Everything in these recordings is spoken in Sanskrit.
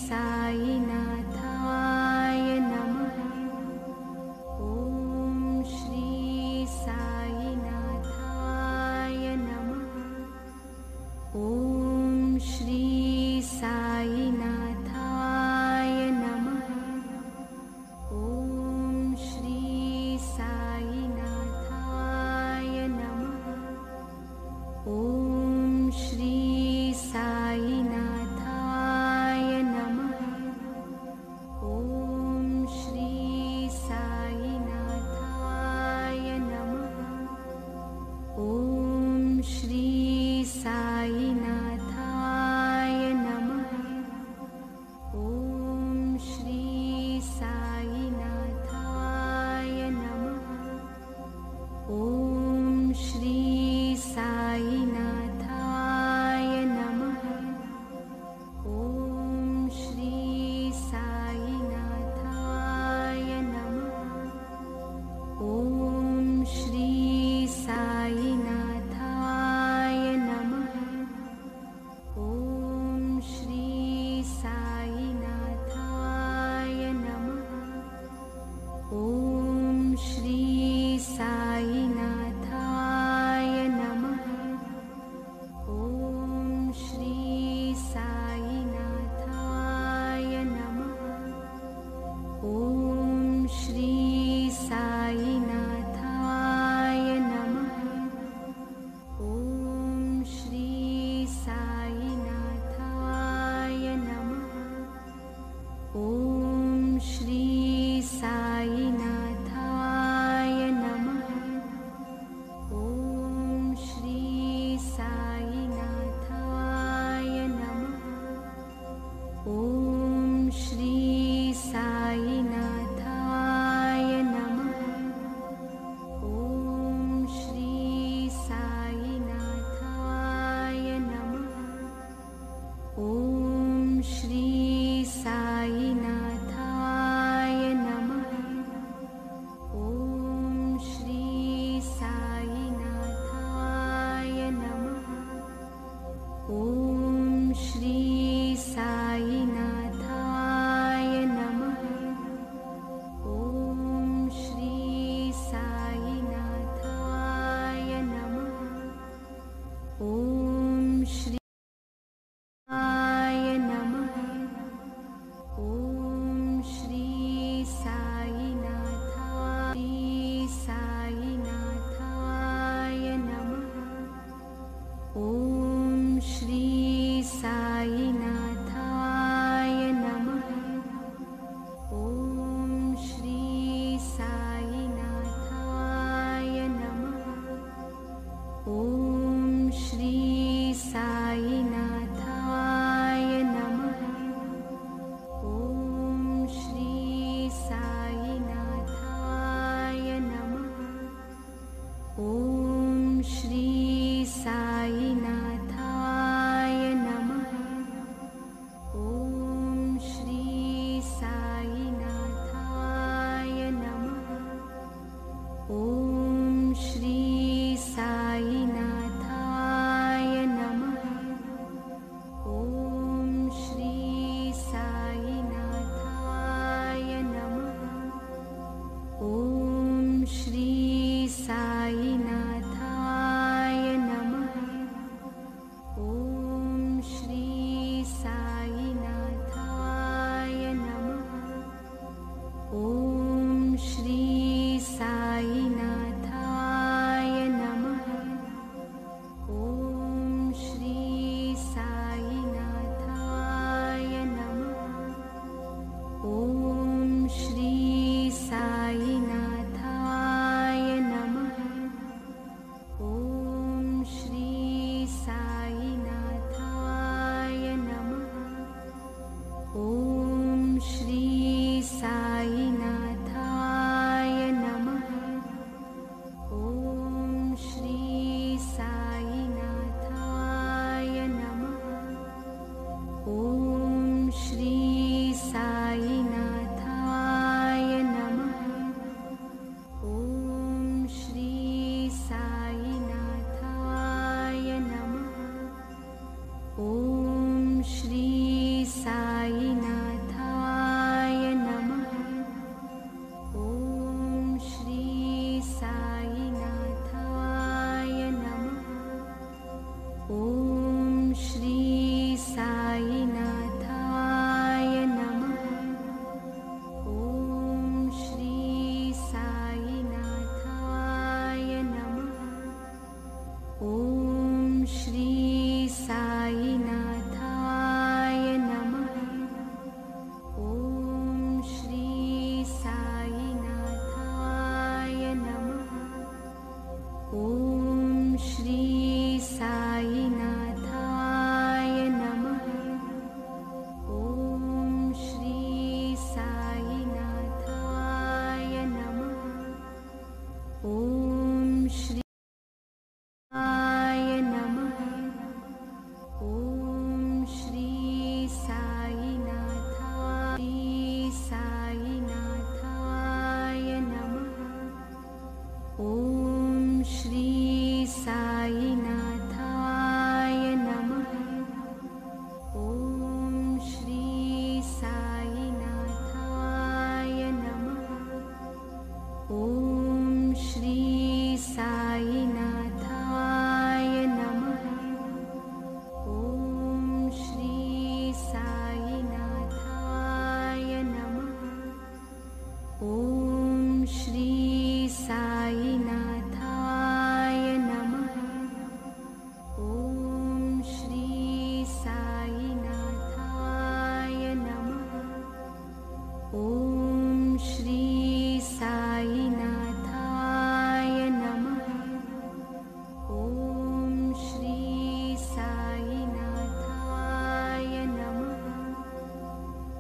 साईनाथाय नमः। ॐ श्री साईनाथाय नमः। ॐ श्री साईनाथाय नमः। ॐ श्री साईनाथाय नमः। ॐ श्री साईनाथाय नमः।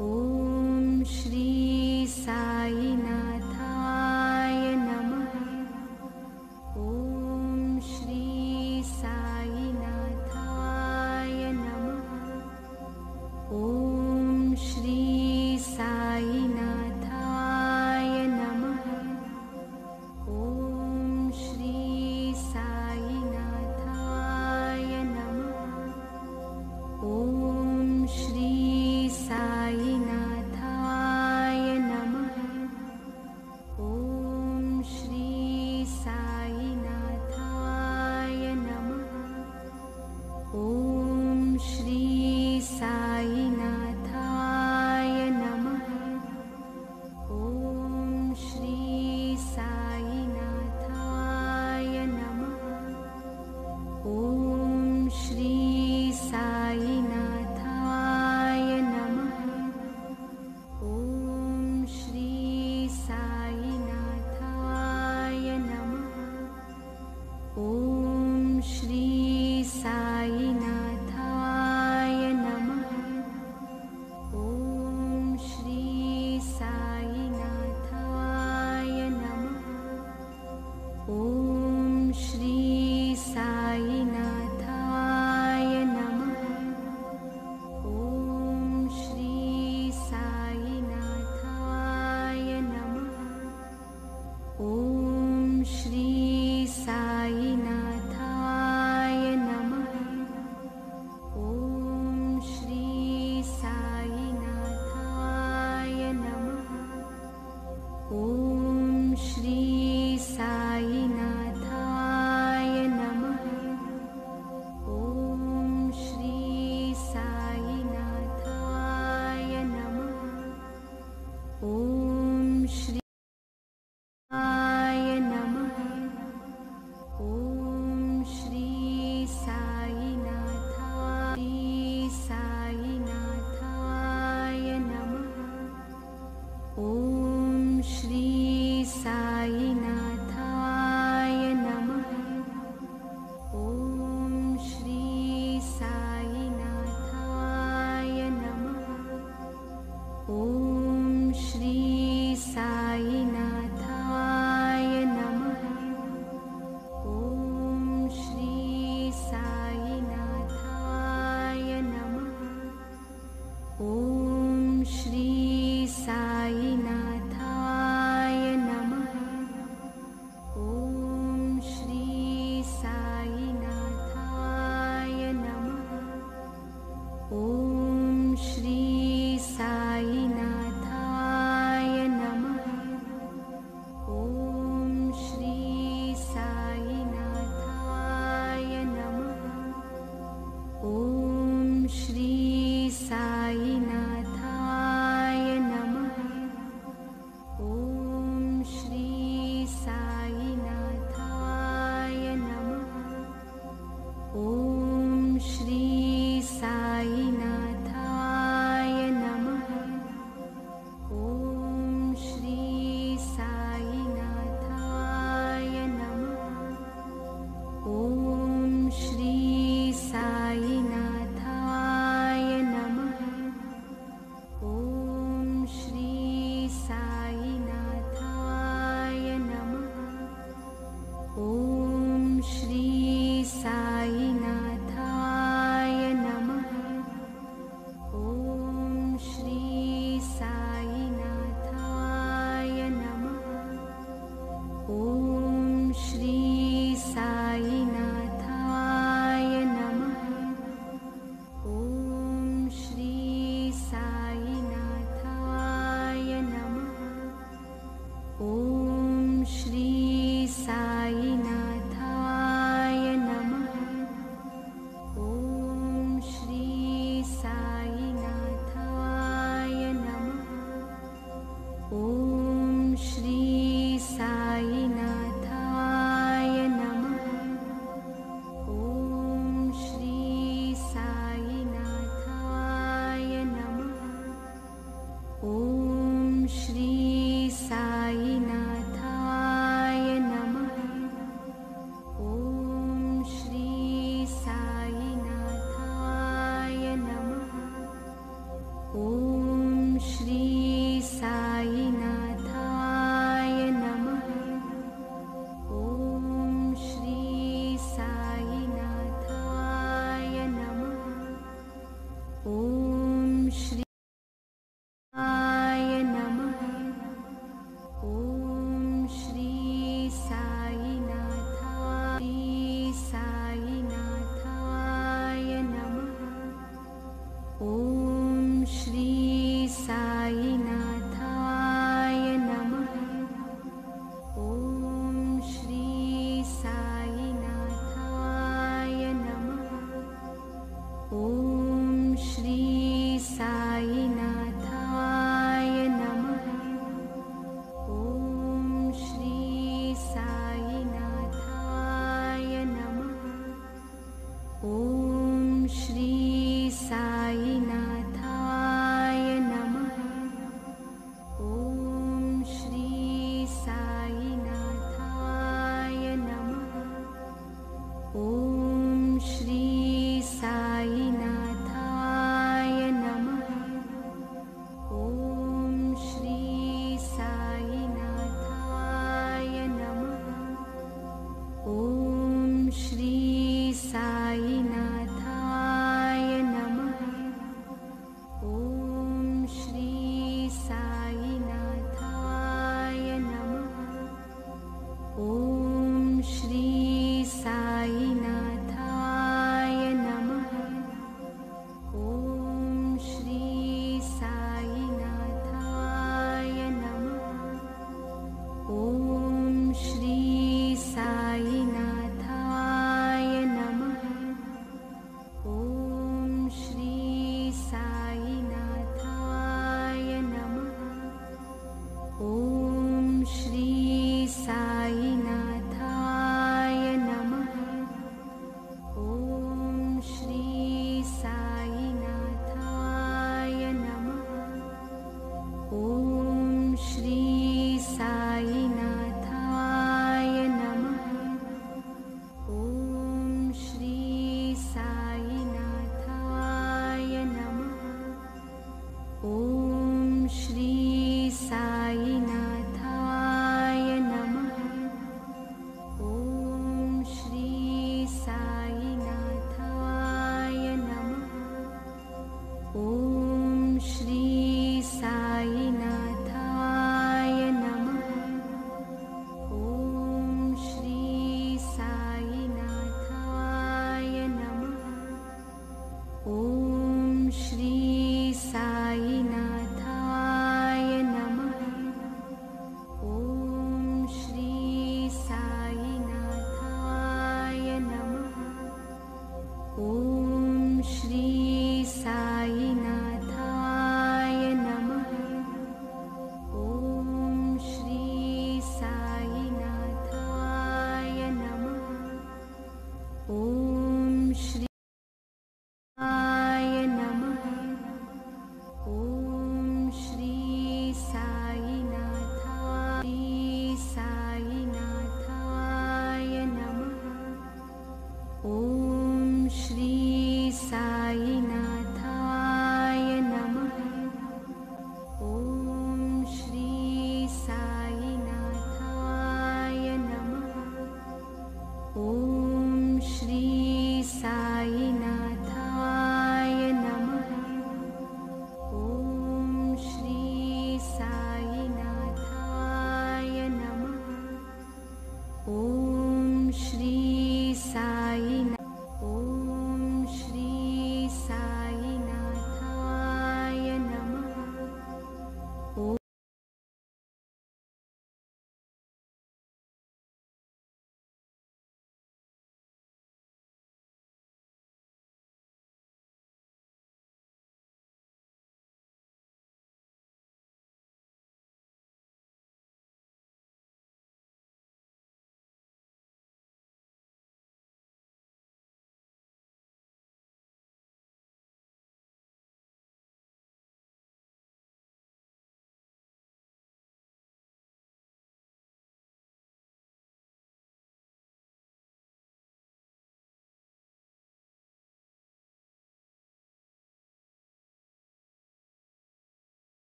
ॐ श्री साईनाथाय नमः। ॐ श्री साईनाथाय नमः। ॐ श्री साईनाथाय नमः। ॐ श्री साईनाथाय नमः। ॐ श्री साईनाथाय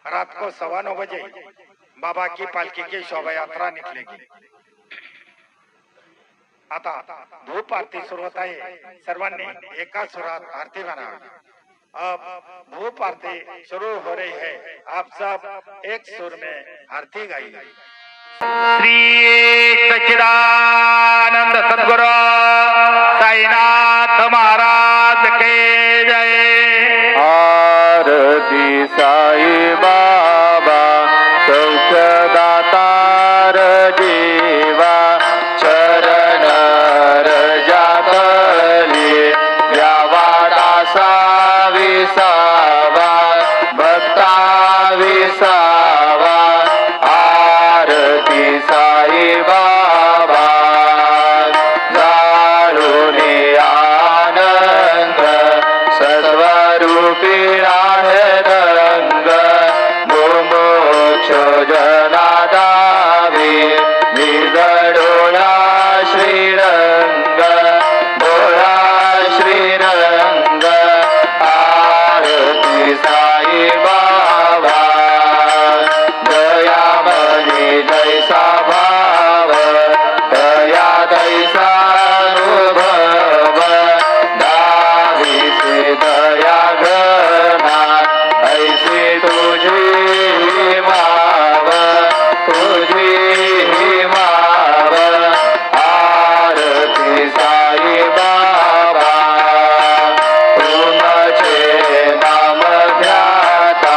रात को 9:15 बजे बाबा की पालकी की शोभा यात्रा निकलेगी। आता धूप आरती सुरू होत आहे। सर्वांनी एका सुरात आरती म्हणावी। अब धूप आरती शुरू हो रही है। आप सब एक सुर में आरती गाइए। श्री सच्चिदानंद सद्गुरु साईनाथ महाराज के जय। आरती साई बाबा सौख्यदातार जीवा चरण रजातली व्यावादासा विसावा भक्ता विसावा। आरती साई बाबा जाळूनी आनंद सत्वरूपी आहे रंग मुमुक्ष जना दावी निजडोळा श्रीरंग डोळा श्रीरंग। आरती साई बाबा दयामणी दैसा भाव दया दैसा अनुभव दावीसी दया घना ऐसी तुझी माव तुझी माव। आरती साई बाबा तुमचे नाम ध्याता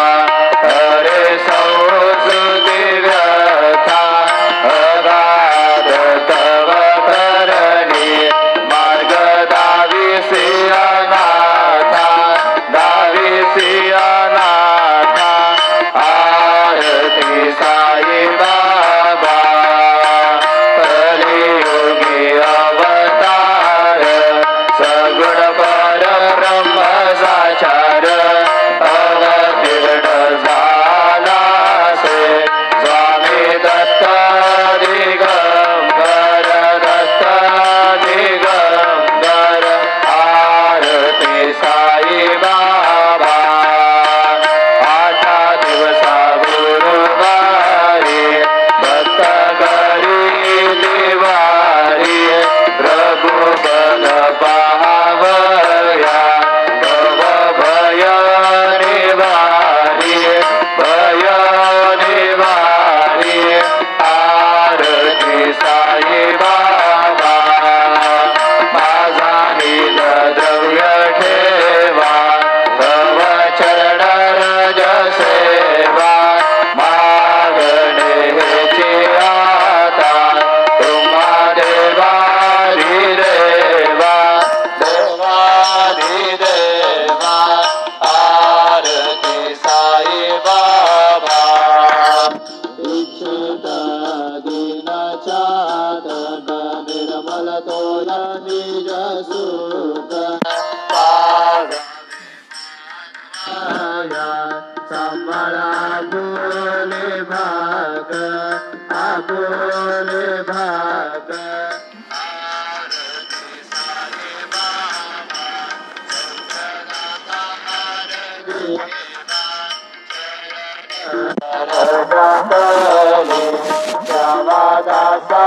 हरे संस्कृती व्यथा अगाध तव करणी मार्ग दाविसी अनाथा दाविसी अनाथा। आरती साई बाबा कलियुगी अवतार सगुण पर ब्रह्म साचार अवतीर्ण झाला से स्वामी दत्त दिगंबर दत्त दिगंबर। आरती साई बाबा आठा दिवसा गुरुवारी भक्त करी दिवारी प्रभु बल पावया भव भय निवारी भय निवारी। आरती साई बाबा माझा निज द्रव्य ठेवा भव चरण रज सेवा मागणे हेची आता तुम्हा देवारी देवा देवारी देवा। आरती साई बाबा इच्छित दिनचात निर्मल तोय निज सुख संबळा बोले भाग आबोले भाग। दासा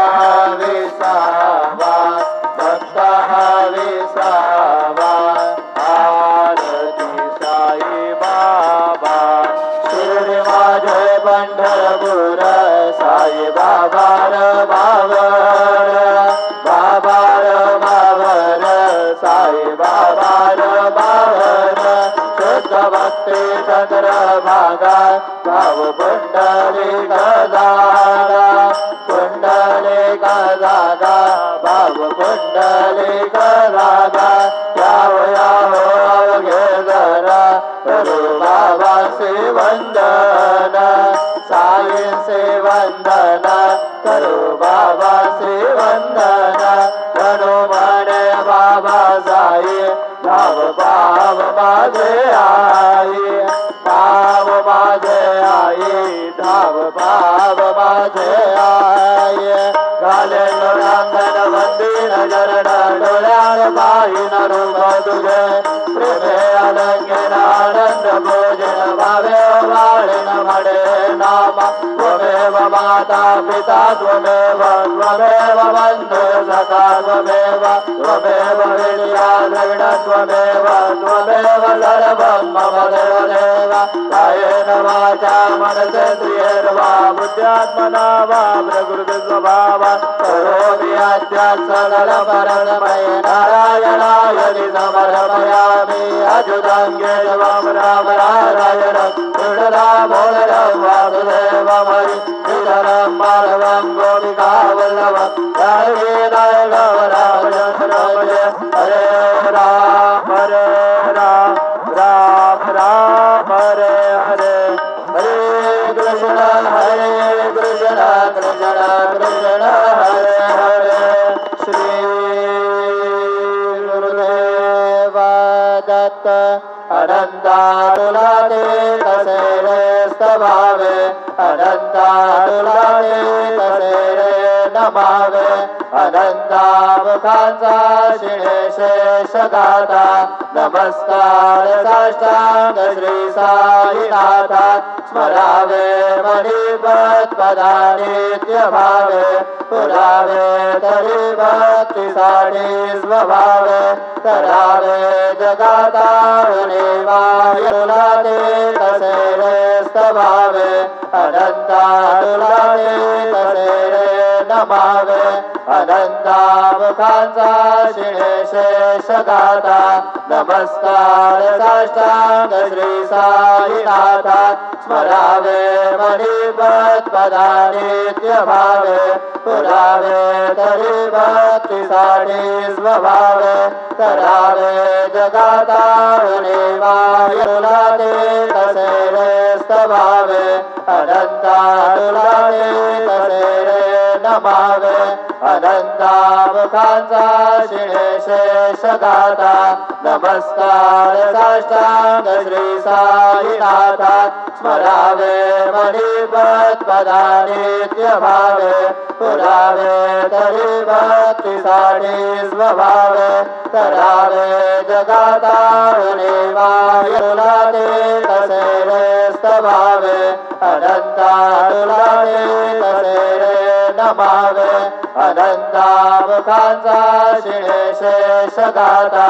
विसावा भक्ता विसावा। आरती साई बाबा श्री माझे पंढरपूर साई बाबार बाबर बाबार बाबर साई बाबार बाबर। शुद्ध भक्ती चंद्रभागा भाव कुंडली गदागा कुंडली गदागा भाव कुंडली गदागा। याव याव अवघे जरा करू बाबा से वंदन साई से वंदन करू बाबा से वंदन। गणो म्हणे बाबा साई भाव भाव माझे आई भाव माझे आई धाव भाव माझे आई। घाले लोळांगण मंदिर जरण डोळ्याळ बाई नरूप तुझे प्रेमे अलंकेन आनंद भोजन भावे वाळीन पिता त्वमेव त्वमेव बन्धु सखा त्वमेव त्वमेव विद्या द्रविण त्वमेव त्वमेव सर्वं मम देवदेव कायेन वाचा मनसेन्द्रियेण वा बुद्ध्यात्मना वा प्रकृतिस्वभावात् करोमि यद्यत् सकलपरस्मै नारायणाय समर्पयामि अच्युतं केशवं राम नारायणं कृष्णदामोदरं वासुदेवमहि श्रीधरं माधवं गोपिकावल्लभं जानकीनायकं रामचन्द्रं भजे हरे राम राम राम हरे हरे हरे कृष्ण कृष्ण कृष्ण हरे हरे श्री गुरुदेव दत्त अनन्तातुलाते तसेरे स्तभावे अनन्तातुलाते तसेरे नमावे अनन्तामुखांचा शिणे शेषगाथा नमस्कार साष्टांग श्री साईनाथा स्मरावे मणिपत्पदा नित्यभावे पुरावे तरी भक्तीसाठी स्वभावे करावे जगातारुणी वायुलाते तसेरे स्तभावे अनंतातुलाते तसेरे नमावे अनंतामुखांचा शिणे शेषगाथा नमस्कार साष्टांग श्री साईनाथा स्मरावे मणिपत्पदा नित्यभावे पुरावे तरी भक्तीसाठी स्वभावे करावे जगातारुणी वायुलाते तसेरे स्तभावे अनंतातुलाते तसेरे नमावे अनंतामुखांचा शिणे शेषगाथा नमस्कार साष्टांग श्री साईनाथा स्मरावे मणिपत्पदा नित्यभावे पुरावे तरी भक्तीसाठी स्वभावे करावे जगातारुणी वायुलाते तसेरे स्तभावे अनंतातुलाते तसेरे नमावे अनंतामुखांचा शिणे शेषगाथा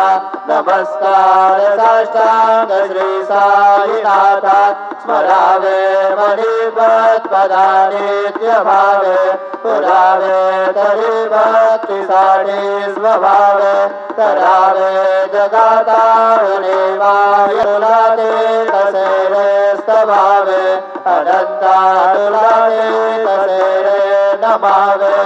नमस्कार साष्टांग श्री साईनाथा स्मरावे मणिपत्पदा नित्यभावे पुरावे तरी भक्तीसाठी स्वभावे करावे जगातारुणी वायुलाते तसेरे स्तभावे अनंतातुलाते तसेरे नमावे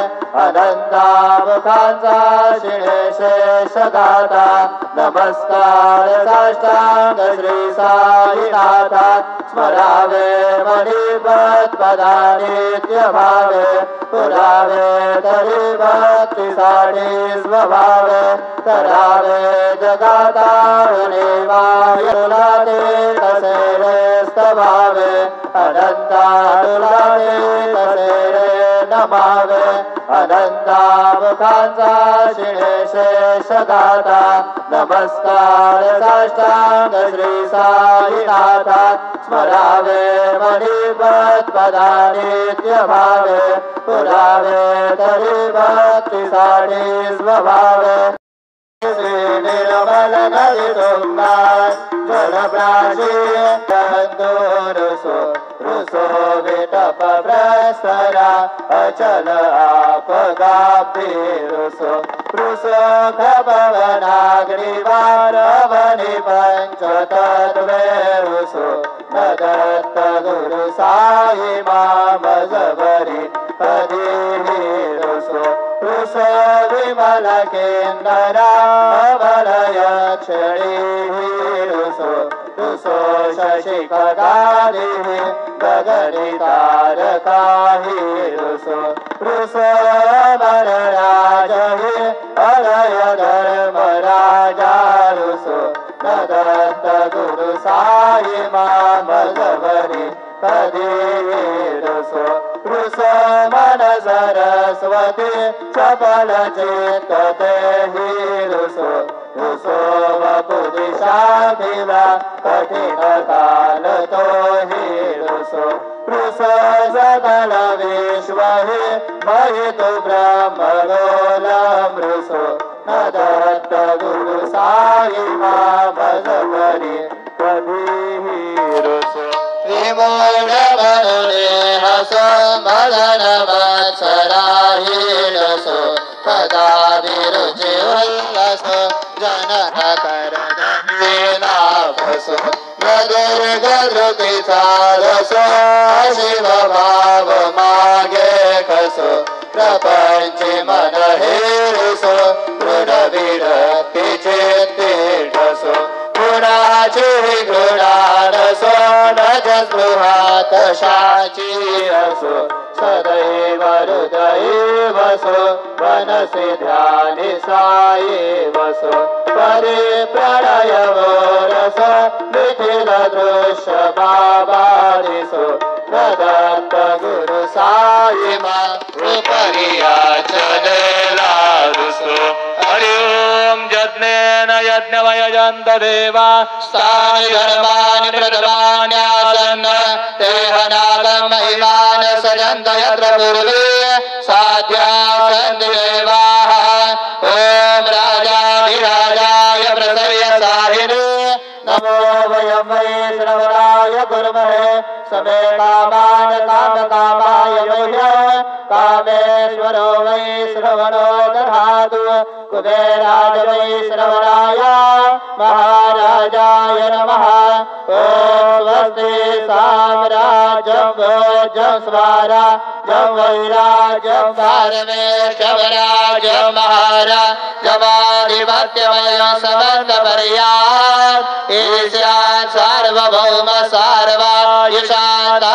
अनंतामुखांचा शिणे शेषगाथा नमस्कार साष्टांग श्री साईनाथा स्मरावे मणिपत्पदा नित्यभावे पुरावे तरी भक्तीसाठी स्वभावे करावे जगातारुणी वायुलाते तसेरे स्तभावे अनंतातुलाते तसेरे नमावे अनंतामुखांचा शिणे शेषगाथा नमस्कार साष्टांग श्री साईनाथा स्मरावे मणिपत्पदा नित्यभावे पुरावे तरी भक्तीसाठी स्वभावे श्री निर्मल नदी तुंगा जलप्राशी रुसो रुसो विटप प्रसरा अचल आपगापी रुसो रुसो खपवनाग्निवार वनि पंचतत्वे रुसो नदत्त गुरु साई माम जबरी कधी रुसो रुसो विमल केंद्रा अवलय क्षणी रुसो रुसो शशि खगारी गगनी तारकाहि रुसो रुसो अमर राजहि अलय धर्म राजा रुसो नदत्त गुरु साई माम जबरी कधी रुसो रुसो मन सरस्वती चपल चित्त तेहि रुसो रुसो वपु दिशा दिवा कठिन काल तो ही रुसो रुसो सकल विश्व महितो ब्रह्मगोलमृषो न दत्त गुरु साई मामज परी कधीही रुसो विमूढ म्हणूने हसो मदन मत्सराही रसो सदा विरुची उल्लसो जनन करदीना फसो मधुर गधृतीचा रसो शिव भाव मागे खसो प्रपंची मन हेरसो दृढ विरक्तीचे ते ठसो गुणाची घृणारसो नज स्पृहा कशाची असो सदैव हृदये वसो मनसि ध्यानि साये वसो परिप्रणय रस मिथिल दृश्य बाबा दिसो न दत्त गुरु साई मा उपरिया चलेला रुसो हरि ओम यज्ञेन यज्ञमयजन्त देवा स्थानि धर्माणि प्रथमान्यासन् तेहनागं महिमान सजन्त यत्र पूर्वे साध्यासन् देवाः ओम राजाधिराजाय प्रसव्य साहिने नमो वयं वै श्रवणाय कुर्महे समे कामान् कामकामाय मह्यं कामेश्वरो वै श्रवणो दधातु कुबेराज वै श्रवणाय महाराजाय नमः ओम स्वस्ति साम्राज्यं भोजं स्वराज्यं वैराज्यं भारमेश्वराज्यं महाराजमाधिपत्यमयं समन्तपर्याम् ईशान सार्वभौम सार्वायुषान्ता